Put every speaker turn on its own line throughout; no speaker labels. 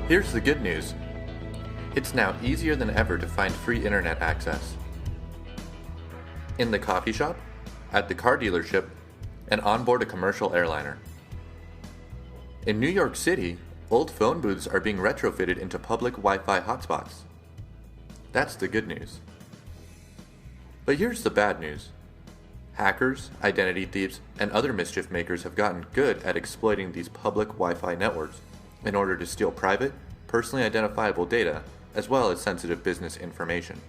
Here's the good news. It's now easier than ever to find free internet access. In the coffee shop, at the car dealership, and on board a commercial airliner. In New York City, old phone booths are being retrofitted into public Wi-Fi hotspots. That's the good news. But here's the bad news. Hackers, identity thieves, and other mischief makers have gotten good at exploiting these public Wi-Fi networks in order to steal private, personally identifiable data, as well as sensitive business information.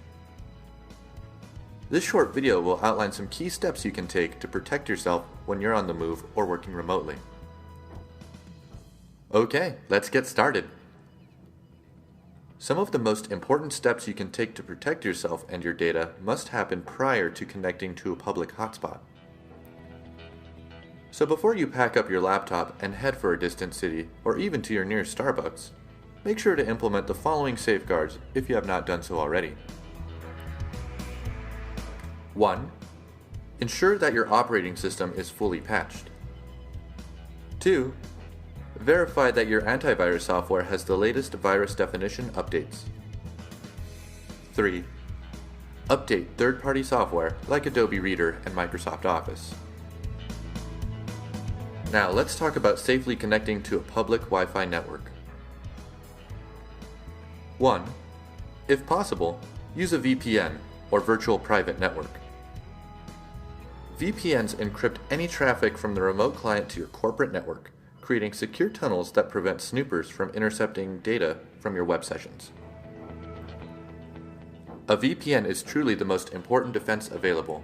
This short video will outline some key steps you can take to protect yourself when you're on the move or working remotely. Okay, let's get started. Some of the most important steps you can take to protect yourself and your data must happen prior to connecting to a public hotspot. So before you pack up your laptop and head for a distant city, or even to your nearest Starbucks, make sure to implement the following safeguards if you have not done so already. 1. Ensure that your operating system is fully patched. 2. Verify that your antivirus software has the latest virus definition updates. 3. Update third-party software like Adobe Reader and Microsoft Office. Now let's talk about safely connecting to a public Wi-Fi network. 1. If possible, use a VPN or virtual private network. VPNs encrypt any traffic from the remote client to your corporate network, creating secure tunnels that prevent snoopers from intercepting data from your web sessions. A VPN is truly the most important defense available.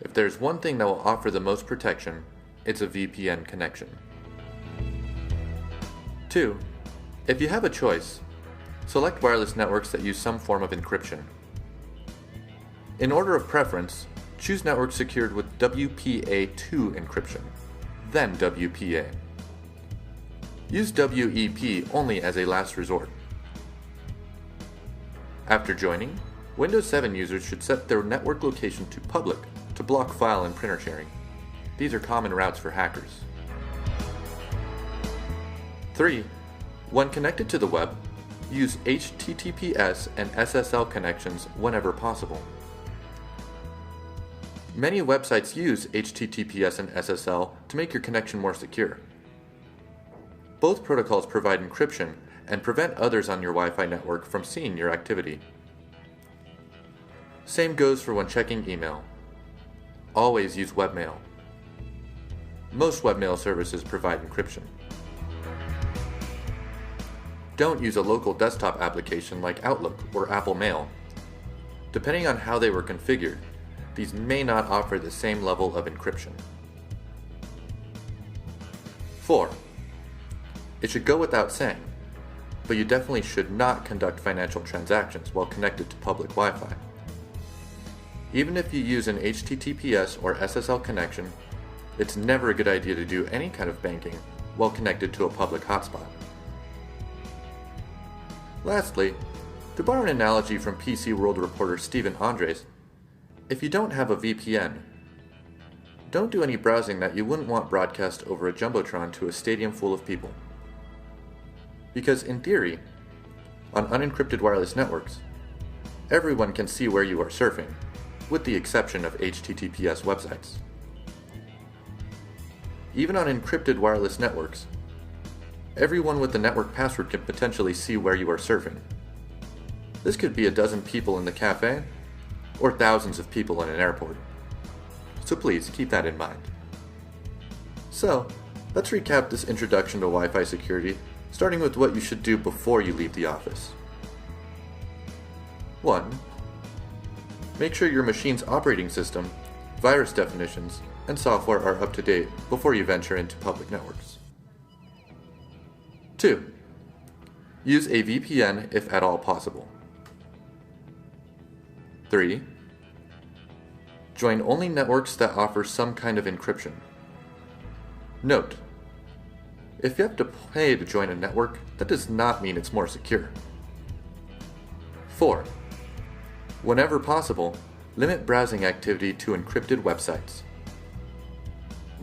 If there's one thing that will offer the most protection, it's a VPN connection. 2. If you have a choice, select wireless networks that use some form of encryption. In order of preference, choose networks secured with WPA2 encryption, then WPA. Use WEP only as a last resort. After joining, Windows 7 users should set their network location to public to block file and printer sharing. These are common routes for hackers. 3. When connected to the web, use HTTPS and SSL connections whenever possible. Many websites use HTTPS and SSL to make your connection more secure. Both protocols provide encryption and prevent others on your Wi-Fi network from seeing your activity. Same goes for when checking email. Always use webmail. Most webmail services provide encryption. Don't use a local desktop application like Outlook or Apple Mail. Depending on how they were configured, these may not offer the same level of encryption. 4. It should go without saying, but you definitely should not conduct financial transactions while connected to public Wi-Fi. Even if you use an HTTPS or SSL connection, it's never a good idea to do any kind of banking while connected to a public hotspot. Lastly, to borrow an analogy from PC World reporter Stephen Andres, if you don't have a VPN, don't do any browsing that you wouldn't want broadcast over a jumbotron to a stadium full of people. Because in theory, on unencrypted wireless networks, everyone can see where you are surfing, with the exception of HTTPS websites. Even on encrypted wireless networks, everyone with the network password can potentially see where you are surfing. This could be a dozen people in the cafe, or thousands of people in an airport. So please keep that in mind. So, let's recap this introduction to Wi-Fi security, starting with what you should do before you leave the office. 1. Make sure your machine's operating system, virus definitions, and software are up to date before you venture into public networks. 2. Use a VPN if at all possible. 3. Join only networks that offer some kind of encryption. Note: if you have to pay to join a network, that does not mean it's more secure. 4. Whenever possible, limit browsing activity to encrypted websites.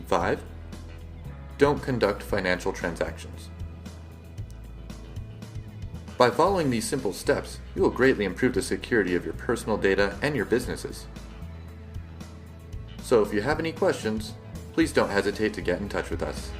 5. Don't conduct financial transactions. By following these simple steps, you will greatly improve the security of your personal data and your businesses. So if you have any questions, please don't hesitate to get in touch with us.